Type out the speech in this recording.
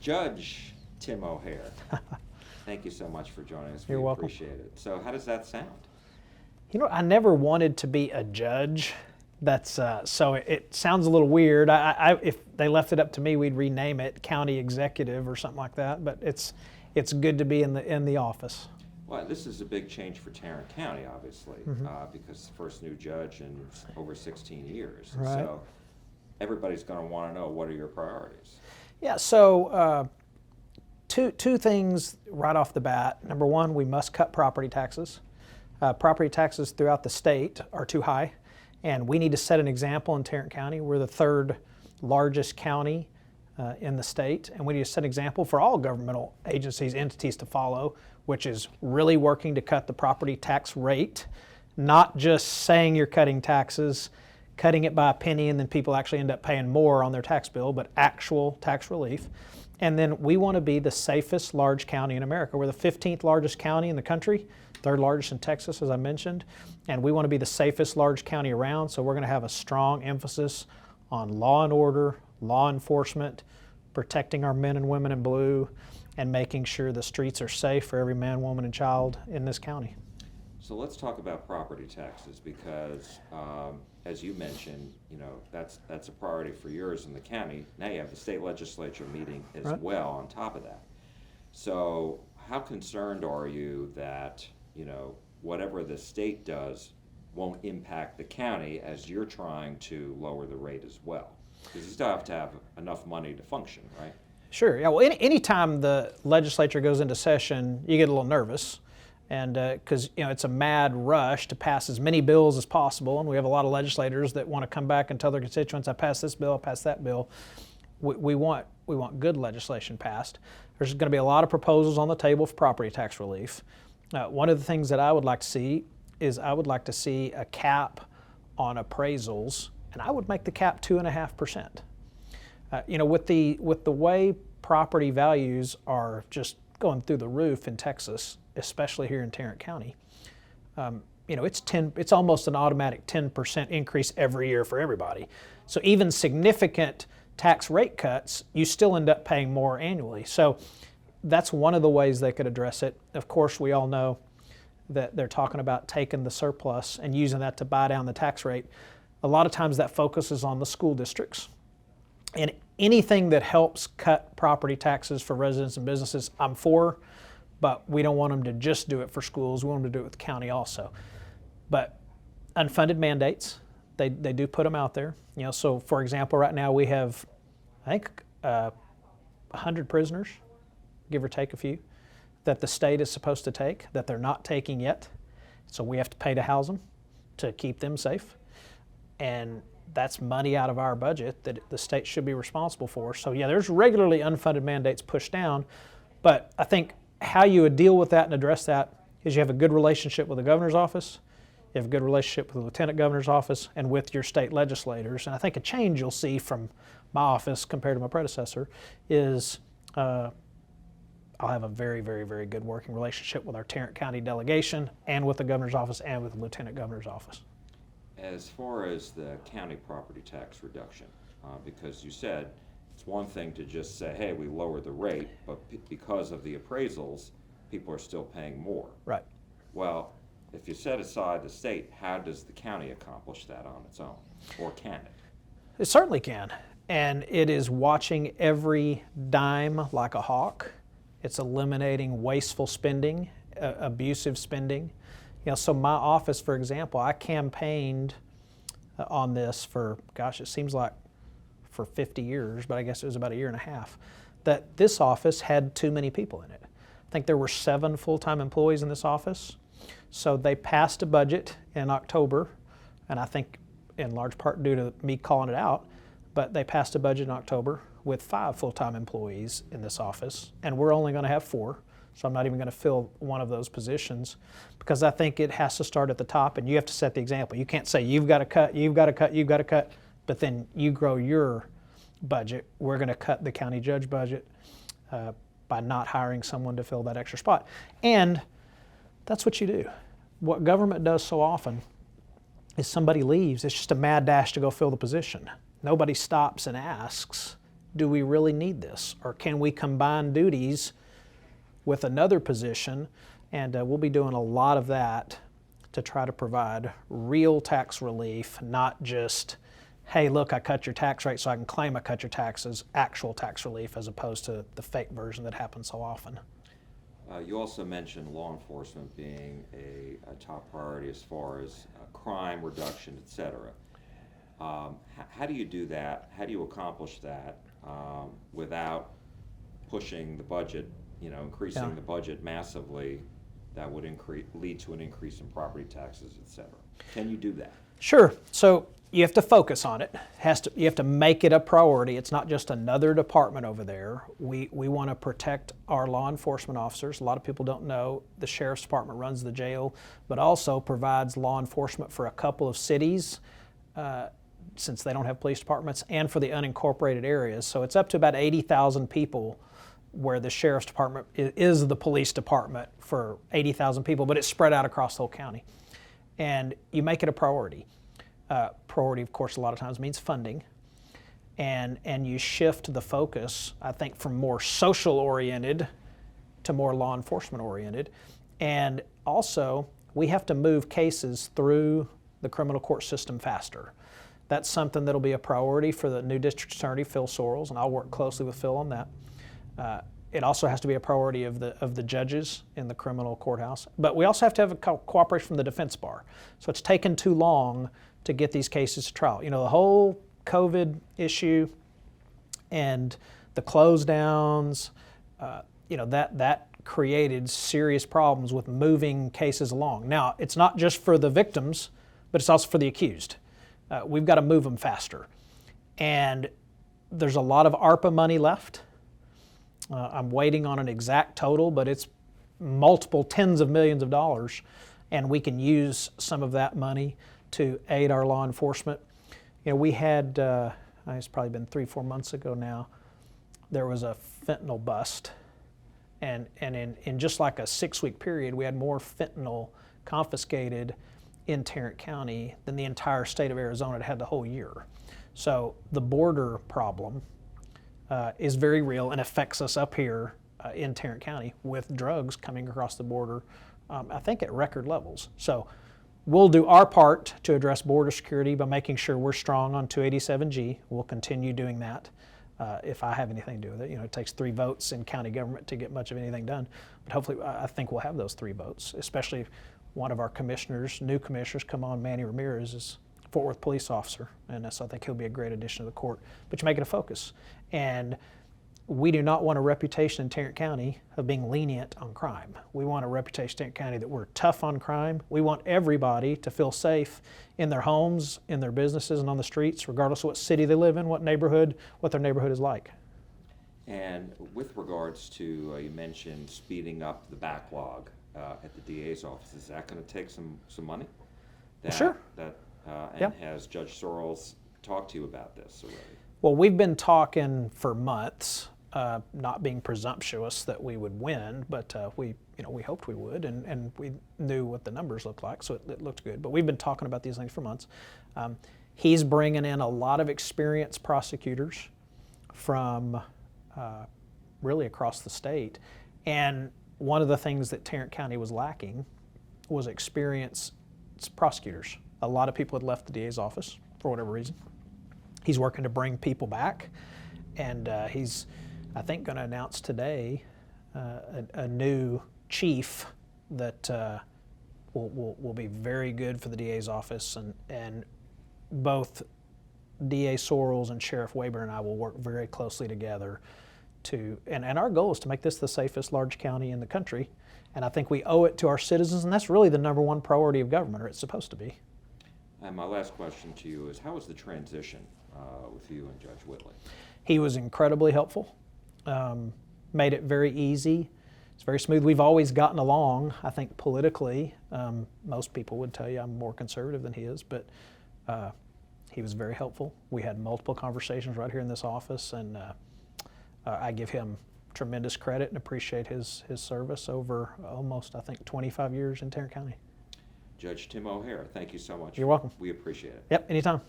Judge Tim O'Hare, thank you so much for joining us. You're we welcome. appreciate it. So how does that sound? You know, I never wanted to be a judge. That's so it sounds a little weird. If they left it up to me, we'd rename it county executive or something like that. But it's good to be in the office. Well, this is a big change for Tarrant County, obviously, because the first new judge in over 16 years. Right. So everybody's going to want to know, what are your priorities? Yeah. So two things right off the bat. Number one, we must cut property taxes. Property taxes throughout the state are too high, and we need to set an example in Tarrant County. We're the third largest county in the state, and we need to set an example for all governmental agencies, entities to follow, which is really working to cut the property tax rate, not just saying you're cutting taxes, cutting it by a penny, and then people actually end up paying more on their tax bill, but actual tax relief. And then we want to be the safest large county in America. We're the 15th largest county in the country, third largest in Texas, as I mentioned, and we want to be the safest large county around, so we're going to have a strong emphasis on law and order, law enforcement, protecting our men and women in blue, and making sure the streets are safe for every man, woman, and child in this county. So let's talk about property taxes, because as you mentioned, you know, that's a priority for yours in the county. Now you have the state legislature meeting as Right. well on top of that. So how concerned are you that, you know, whatever the state does won't impact the county as you're trying to lower the rate as well? Because you still have to have enough money to function, right? Sure. Yeah. Well, anytime the legislature goes into session, you get a little nervous, and because it's a mad rush to pass as many bills as possible, and we have a lot of legislators that want to come back and tell their constituents, "I passed this bill, I passed that bill." We want good legislation passed. There's going to be a lot of proposals on the table for property tax relief. One of the things that I would like to see is a cap on appraisals, and I would make the cap 2.5%. With the way property values are just going through the roof in Texas, especially here in Tarrant County, it's almost an automatic 10% increase every year for everybody. So even significant tax rate cuts, you still end up paying more annually. So that's one of the ways they could address it. Of course, we all know that they're talking about taking the surplus and using that to buy down the tax rate. A lot of times that focuses on the school districts. And anything that helps cut property taxes for residents and businesses, I'm for, but we don't want them to just do it for schools. We want them to do it with the county also. But unfunded mandates, they do put them out there. So for example, right now we have, I think, 100 prisoners, give or take a few, that the state is supposed to take, that they're not taking yet. So we have to pay to house them, to keep them safe. And that's money out of our budget that the state should be responsible for. So yeah, there's regularly unfunded mandates pushed down, but I think how you would deal with that and address that is you have a good relationship with the governor's office, you have a good relationship with the lieutenant governor's office, and with your state legislators. And I think a change you'll see from my office compared to my predecessor is I'll have a very, very, very good working relationship with our Tarrant County delegation and with the governor's office and with the lieutenant governor's office. As far as the county property tax reduction, because you said it's one thing to just say, hey, we lower the rate, but because of the appraisals, people are still paying more. Right. Well, if you set aside the state, how does the county accomplish that on its own? Or can it? It certainly can. And it is watching every dime like a hawk. It's eliminating wasteful spending, abusive spending. So my office, for example, I campaigned on this for, it seems like for 50 years, but I guess it was about a year and a half, that this office had too many people in it. I think there were 7 full-time employees in this office. So they passed a budget in October, and I think in large part due to me calling it out, but they passed a budget in October with 5 full-time employees in this office, and we're only going to have 4. So I'm not even going to fill one of those positions, because I think it has to start at the top, and you have to set the example. You can't say you've got to cut, you've got to cut, you've got to cut, but then you grow your budget. We're going to cut the county judge budget by not hiring someone to fill that extra spot. And that's what you do. What government does so often is somebody leaves. It's just a mad dash to go fill the position. Nobody stops and asks, do we really need this? Or can we combine duties with another position? And we'll be doing a lot of that to try to provide real tax relief, not just, hey, look, I cut your tax rate so I can claim I cut your taxes, actual tax relief, as opposed to the fake version that happens so often. You also mentioned law enforcement being a top priority as far as crime reduction, et cetera. How do you do that? How do you accomplish that without pushing the budget, increasing the budget massively? That would lead to an increase in property taxes, et cetera. Can you do that? Sure. So you have to focus on it. You have to make it a priority. It's not just another department over there. We want to protect our law enforcement officers. A lot of people don't know the sheriff's department runs the jail, but also provides law enforcement for a couple of cities, since they don't have police departments, and for the unincorporated areas. So it's up to about 80,000 people where the sheriff's department is the police department for 80,000 people, but it's spread out across the whole county. And you make it a priority. Priority, of course, a lot of times means funding. And you shift the focus, I think, from more social-oriented to more law enforcement-oriented. And also, we have to move cases through the criminal court system faster. That's something that'll be a priority for the new district attorney, Phil Sorrells, and I'll work closely with Phil on that. It also has to be a priority of the judges in the criminal courthouse. But we also have to have a cooperation from the defense bar. So it's taken too long to get these cases to trial. The whole COVID issue and the close downs, that created serious problems with moving cases along. Now, it's not just for the victims, but it's also for the accused. We've got to move them faster. And there's a lot of ARPA money left. I'm waiting on an exact total, but it's multiple tens of millions of dollars, and we can use some of that money to aid our law enforcement. We had, it's probably been 3-4 months ago now, there was a fentanyl bust, and in just like a 6-week period, we had more fentanyl confiscated in Tarrant County than the entire state of Arizona had the whole year. So the border problem is very real and affects us up here in Tarrant County with drugs coming across the border, I think at record levels. So we'll do our part to address border security by making sure we're strong on 287G. We'll continue doing that if I have anything to do with it. It takes 3 votes in county government to get much of anything done. But hopefully, I think we'll have those 3 votes, especially if one of our new commissioners come on, Manny Ramirez, is Fort Worth police officer, and so I think he'll be a great addition to the court. But you make it a focus. And we do not want a reputation in Tarrant County of being lenient on crime. We want a reputation in Tarrant County that we're tough on crime. We want everybody to feel safe in their homes, in their businesses, and on the streets, regardless of what city they live in, what their neighborhood is like. And with regards to, you mentioned speeding up the backlog at the DA's office, is that going to take some money? Sure. Has Judge Sorrells talked to you about this already? Well, we've been talking for months, not being presumptuous that we would win, but we hoped we would, and we knew what the numbers looked like, so it looked good. But we've been talking about these things for months. He's bringing in a lot of experienced prosecutors from really across the state, and one of the things that Tarrant County was lacking was experienced prosecutors. A lot of people had left the DA's office for whatever reason. He's working to bring people back, and he's, I think, going to announce today a new chief that will be very good for the DA's office, and both DA Sorrells and Sheriff Wayburn and I will work very closely together and our goal is to make this the safest large county in the country, and I think we owe it to our citizens, and that's really the #1 priority of government, or it's supposed to be. And my last question to you is, how was the transition with you and Judge Whitley? He was incredibly helpful, made it very easy. It's very smooth. We've always gotten along, I think, politically. Most people would tell you I'm more conservative than he is, but he was very helpful. We had multiple conversations right here in this office, and I give him tremendous credit and appreciate his service over almost, I think, 25 years in Tarrant County. Judge Tim O'Hare, thank you so much. You're welcome. We appreciate it. Yep, anytime.